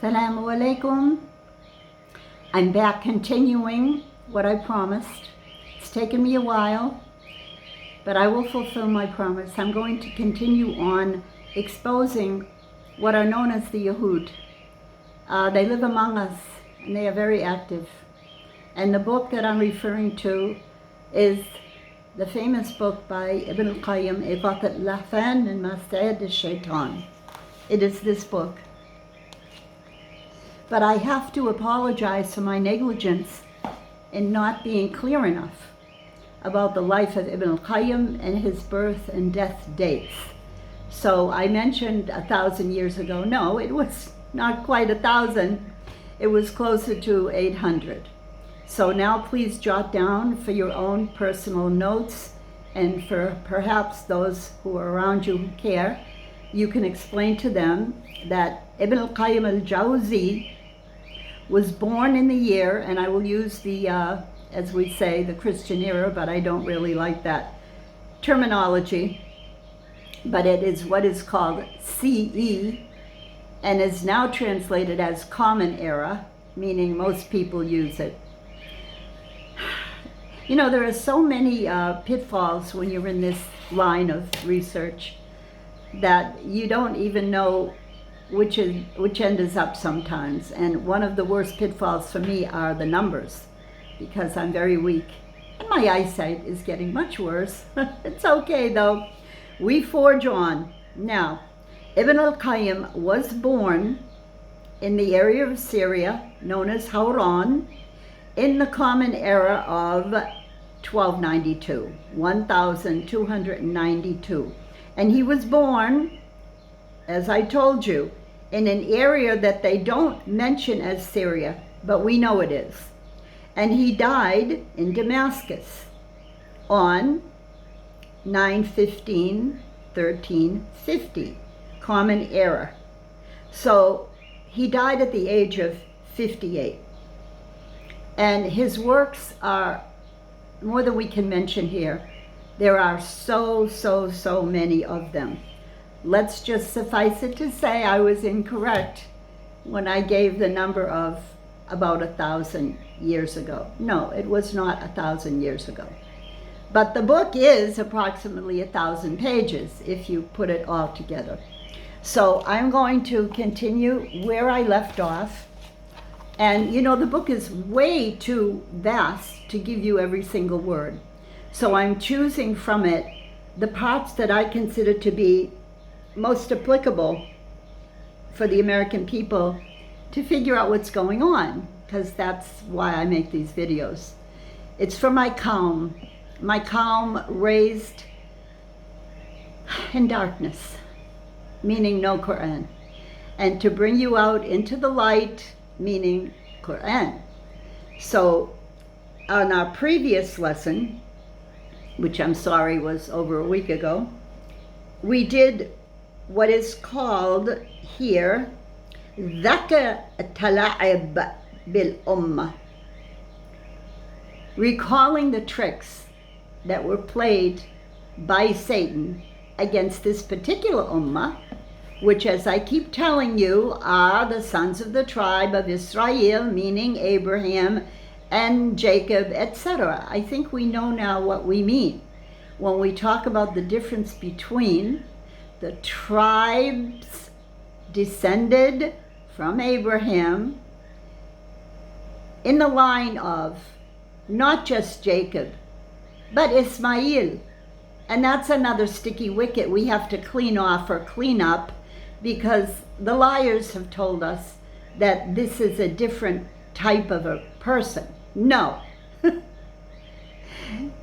Assalamu alaikum. I'm back continuing what I promised. It's taken me a while, but I will fulfill my promise. I'm going to continue on exposing what are known as the Yahud. They live among us and they are very active. And the book that I'm referring to is the famous book by Ibn al-Qayyim, إغاثة اللهفان and مصايد الشيطان. It is this book. But I have to apologize for my negligence in not being clear enough about the life of Ibn al-Qayyim and his birth and death dates. So I mentioned 1,000 years ago. No, it was not quite 1,000. It was closer to 800. So now please jot down for your own personal notes, and for perhaps those who are around you who care, you can explain to them that Ibn al-Qayyim al-Jawzi was born in the year, and I will use the, as we say, the Christian era, but I don't really like that terminology. But it is what is called CE, and is now translated as Common Era, meaning most people use it. You know, there are so many pitfalls when you're in this line of research that you don't even know which end is up sometimes. And one of the worst pitfalls for me are the numbers, because I'm very weak. And my eyesight is getting much worse. It's okay though. We forge on. Now, Ibn al-Qayyim was born in the area of Syria known as Hauran in the Common Era of 1292. And he was born, as I told you, in an area that they don't mention as Syria, but we know it is. And he died in Damascus on 9/15/1350, Common Era. So he died at the age of 58. And his works are more than we can mention here. There are so many of them. Let's just suffice it to say I was incorrect when I gave the number of about 1,000 years ago. No, it was not 1,000 years ago. But the book is approximately 1,000 pages if you put it all together. So I'm going to continue where I left off. And you know, the book is way too vast to give you every single word. So I'm choosing from it the parts that I consider to be most applicable for the American people to figure out what's going on, because that's why I make these videos. It's for my calm raised in darkness, meaning no Quran, and to bring you out into the light, meaning Quran. So on our previous lesson, which I'm sorry was over a week ago, we did what is called here ذكر التلاعب بالأمة, recalling the tricks that were played by Satan against this particular ummah, which, as I keep telling you, are the sons of the tribe of Israel, meaning Abraham and Jacob, etc. I think we know now what we mean when we talk about the difference between the tribes descended from Abraham in the line of not just Jacob, but Ismail. And that's another sticky wicket we have to clean off or clean up, because the liars have told us that this is a different type of a person. No,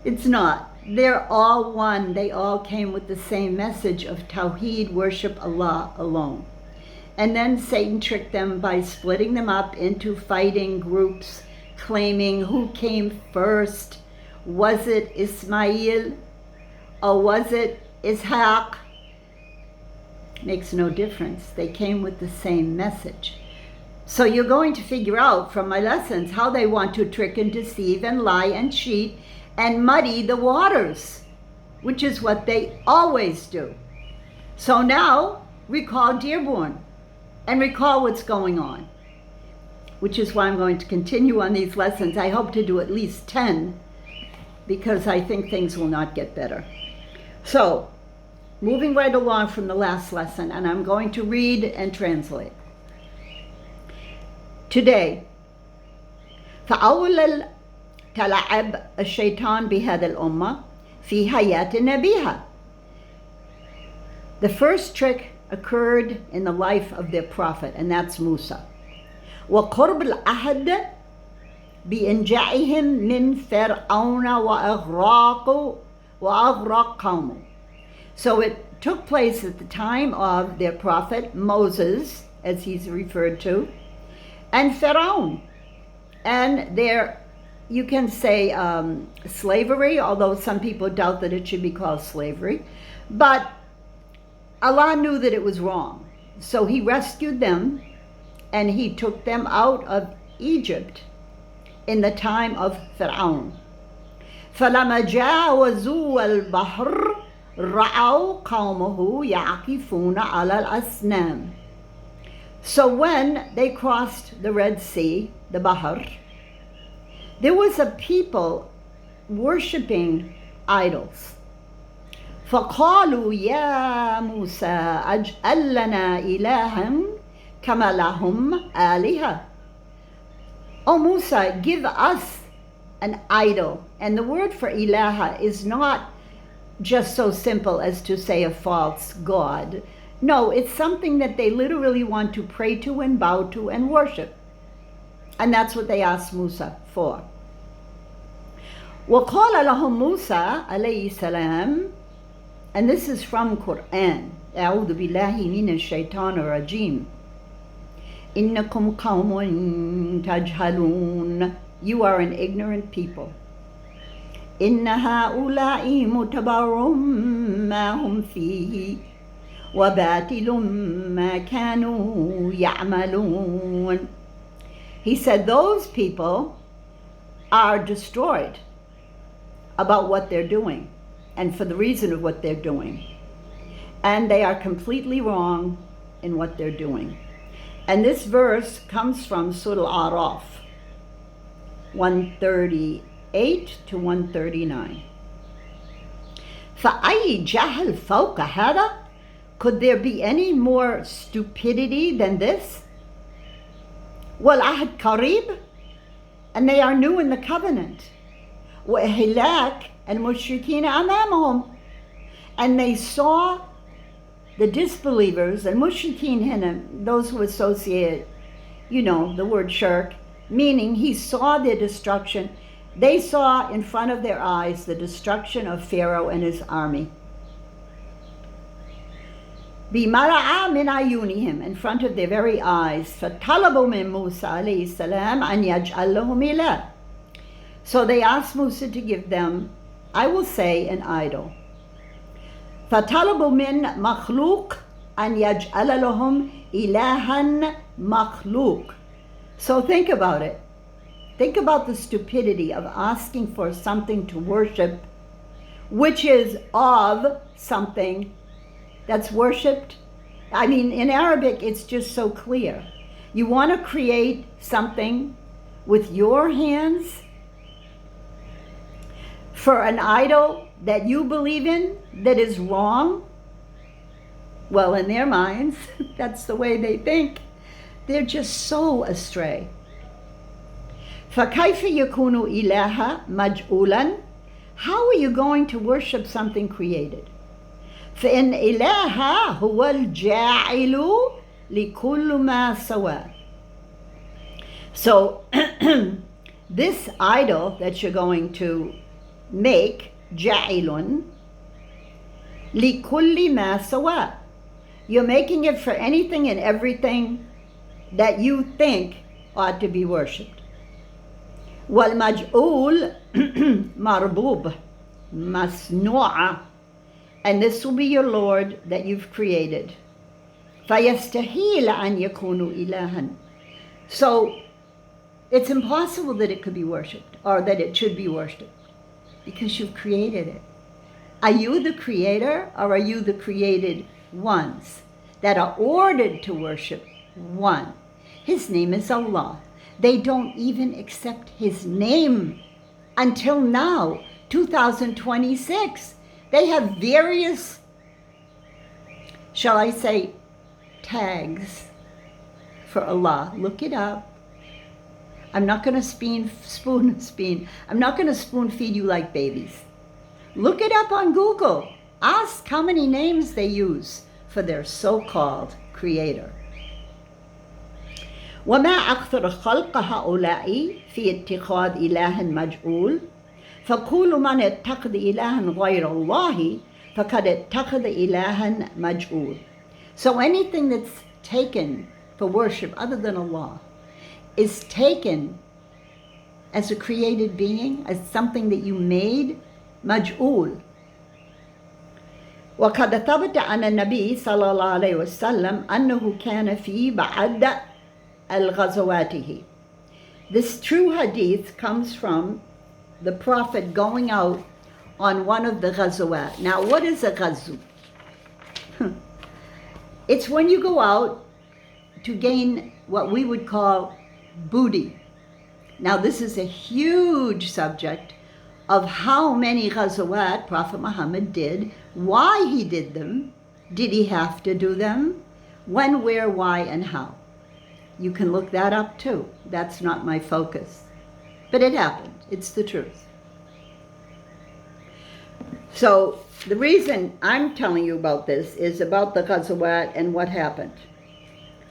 it's not. They're all one. They all came with the same message of Tawheed, worship Allah alone. And then Satan tricked them by splitting them up into fighting groups, claiming who came first. Was it Ismail or was it Ishaq? Makes no difference. They came with the same message. So you're going to figure out from my lessons how they want to trick and deceive and lie and cheat and muddy the waters, which is what they always do. So now recall Dearborn. and recall what's going on, which is why I'm going to continue on these lessons. I hope to do at least 10, because I think things will not get better. So, moving right along from the last lesson, and I'm going to read and translate. Today, فأول تلعب الشيطان بهذا الأمة في حياتنا بها. The first trick occurred in the life of their prophet, and that's Musa. وقرب العهد بإنجائهم من فرعون وأغراق قومه. So it took place at the time of their prophet Moses, as he's referred to, and Pharaoh, and their, you can say, slavery, although some people doubt that it should be called slavery, but Allah knew that it was wrong. So he rescued them and he took them out of Egypt in the time of Pharaoh. فَلَمَا جَاوَزُوا الْبَحْرَ رَأَوْا قَوْمَهُ يَعْكِفُونَ عَلَى الْأَصْنَامِ. So when they crossed the Red Sea, the Bahr, there was a people worshipping idols. فقالوا يا موسى اجعل لنا إلها كما لهم آلهة. Oh Musa, give us an idol. And the word for ilaha is not just so simple as to say a false god. No, it's something that they literally want to pray to and bow to and worship. And that's what they asked Musa for. وقال لهم موسى عليه السلام, and this is from Quran, أعوذ بالله من الشيطان الرجيم, إنكم قوم تجهلون, you are an ignorant people. إن هؤلاء متبر ما هم فيه وباطل ما كانوا يعملون. He said those people are destroyed about what they're doing and for the reason of what they're doing. And they are completely wrong in what they're doing. And this verse comes from Surah Al-Araf, 138 to 139. فَأَيْ جَهْلْ فَوْقَ هَذَا? Could there be any more stupidity than this? وَالْعَهْدْ قَرِيبٌ, and they are new in the covenant. وَإِهْلَاكَ الْمُشْرِكِينَ أَمَامَهُمْ, and they saw the disbelievers, and mushrikeen, those who associate, the word shirk, meaning he saw their destruction. They saw in front of their eyes the destruction of Pharaoh and his army. بِمَرَعَ مِنْ عَيُونِهِمْ, in front of their very eyes. فَطَلَبُوا مِنْ مُوسَى عَلَيْهِ السَّلَامَ أَنْ يَجْعَلْ لَهُمْ إِلَهًا. So they asked Musa to give them, I will say, an idol. فَطَلَبُوا مِنْ مَخْلُوقٍ أَنْ يَجْعَلَ لَهُمْ إِلَهًا مَخْلُوقٍ. So think about it. Think about the stupidity of asking for something to worship, which is of something that's worshipped. I mean, in Arabic, it's just so clear. You want to create something with your hands for an idol that you believe in that is wrong. Well, in their minds, that's the way they think. They're just so astray. فَكَيْفَ يَكُونُ إِلَهًا مَجْعُولًا? How are you going to worship something created? فإن إله هو الجاعل لكل ما سوى. So this idol that you're going to make, جاعل لكل ما سوى, you're making it for anything and everything that you think ought to be worshipped. والمجعول مربوب مصنوع, and this will be your Lord that you've created. فَيَسْتَحِيلَ أَنْ يَكُونُوا إِلَهًا. So it's impossible that it could be worshipped, or that it should be worshipped, because you've created it. Are you the creator, or are you the created ones that are ordered to worship one. His name is Allah. They don't even accept his name until now, 2026. They have various, shall I say, tags for Allah. Look it up. I'm not going to spoon feed you like babies. Look it up on Google. Ask how many names they use for their so-called creator. وما أكثر خلق هؤلاء في اتخاذ إله مجهول فكل من اتخذ إلها غير الله فقد اتخذ إلها مجهول. So anything that's taken for worship other than Allah is taken as a created being, as something that you made, مجهول. وقد ثبت عن النبي صلى الله عليه وسلم أنه كان في بعض الغزواته. This true hadith comes from the Prophet going out on one of the ghazawat. Now, what is a ghazu? It's when you go out to gain what we would call booty. Now, this is a huge subject of how many ghazawat Prophet Muhammad did, why he did them, did he have to do them, when, where, why, and how. You can look that up too. That's not my focus. But it happened. It's the truth. So the reason I'm telling you about this is about the ghazawat and what happened.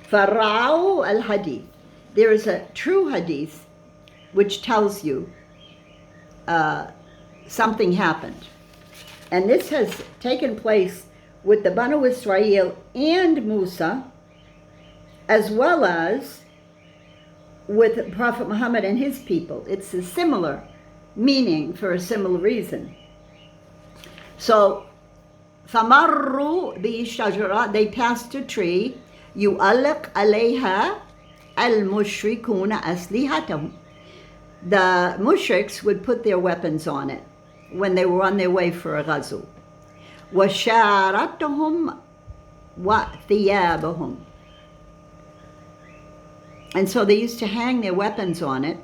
Fara'u al-hadith. There is a true hadith which tells you something happened. And this has taken place with the Banu Israel and Musa, as well as with Prophet Muhammad and his people. It's a similar meaning for a similar reason. So, فَمَرُّوا بِالشَّجَرَةِ, they passed a tree, يُؤَلِّقْ عَلَيْهَا الْمُشْرِكُونَ أَسْلِحَتَهُمْ. The mushriks would put their weapons on it when they were on their way for a ghazu. وَشَارَتَهُمْ وَثِيَابَهُمْ. And so they used to hang their weapons on it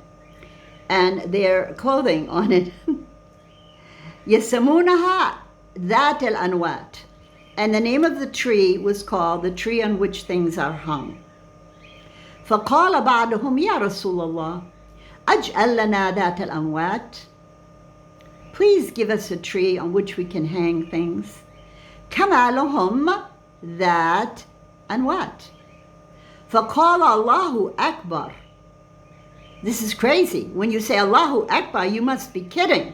and their clothing on it. يَسَمُونَهَا ذَاتَ الْأَنوات. And the name of the tree was called the tree on which things are hung. فَقَالَ بَعْدُهُمْ يَا رَسُولَ اللَّهِ أَجْعَلْ لَنَا ذَاتَ الْأَنوات. Please give us a tree on which we can hang things. كَمَا لَهُمْ ذَاتَ أَنوات. فَقَالَ اللَّهُ أَكْبَرُ. This is crazy. When you say Allahu Akbar, you must be kidding.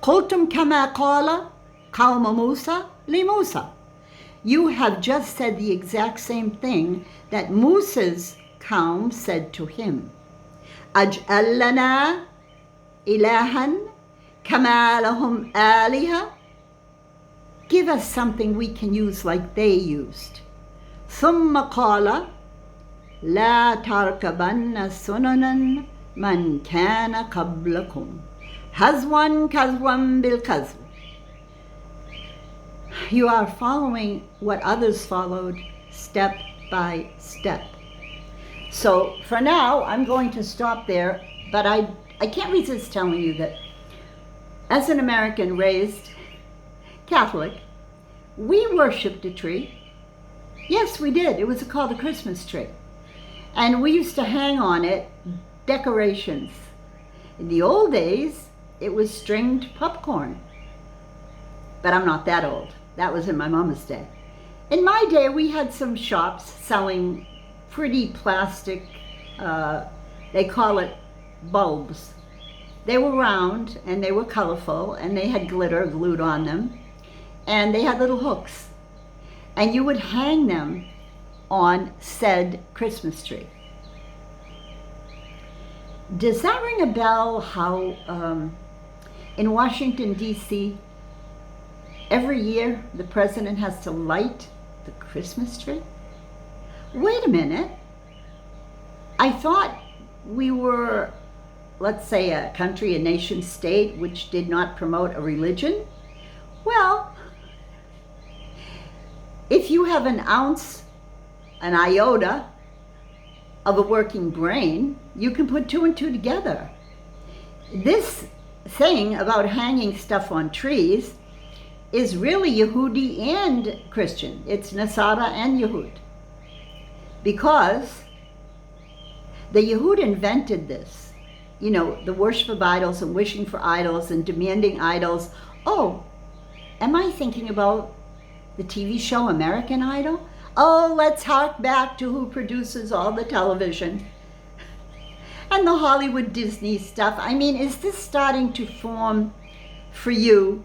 قُلْتُمْ كَمَا قَالَ قَوْمَ مُوسَى لِمُوسَى. You have just said the exact same thing that Musa's kaum said to him. أَجْعَلْ لَنَا إِلَهًا كَمَا لَهُمْ آلِهَةٌ. Give us something we can use like they used. ثم قال لا تركبن سننا من كان قبلكم هزوا كزوا بالكزو. You are following what others followed step by step. So for now, I'm going to stop there, but I can't resist telling you that as an American raised Catholic, we worshipped a tree. Yes, we did. It was called a Christmas tree. And we used to hang on it decorations. In the old days, it was stringed popcorn. But I'm not that old. That was in my mama's day. In my day, we had some shops selling pretty plastic, they call it bulbs. They were round and they were colorful and they had glitter glued on them. And they had little hooks. And you would hang them on said Christmas tree. Does that ring a bell how in Washington, D.C., every year the president has to light the Christmas tree? Wait a minute. I thought we were, let's say, a country, a nation state which did not promote a religion. Well, if you have an ounce an iota of a working brain, you can put two and two together. This thing about hanging stuff on trees is really Yehudi and Christian. It's Nasara and Yehud. Because the Yehud invented this. You know, the worship of idols and wishing for idols and demanding idols. Oh, am I thinking about the TV show American Idol? Oh, let's hark back to who produces all the television and the Hollywood Disney stuff. I mean, is this starting to form for you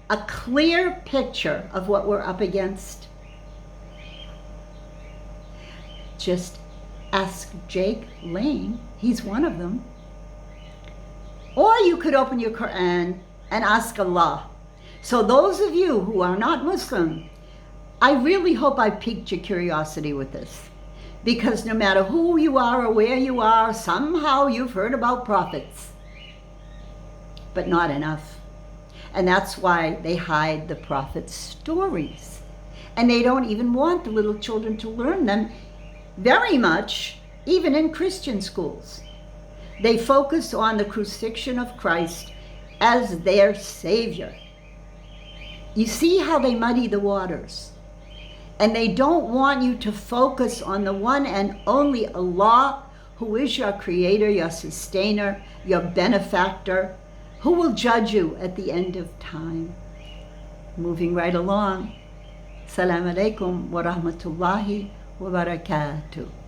a clear picture of what we're up against? Just ask Jake Lane. He's one of them. Or you could open your Quran and ask Allah. So those of you who are not Muslim, I really hope I piqued your curiosity with this. Because no matter who you are or where you are, somehow you've heard about prophets. But not enough. And that's why they hide the prophets' stories. And they don't even want the little children to learn them very much, even in Christian schools. They focus on the crucifixion of Christ as their Savior. You see how they muddy the waters. And they don't want you to focus on the one and only Allah, who is your creator, your sustainer, your benefactor, who will judge you at the end of time. Moving right along. Assalamu alaikum wa rahmatullahi wa barakatuh.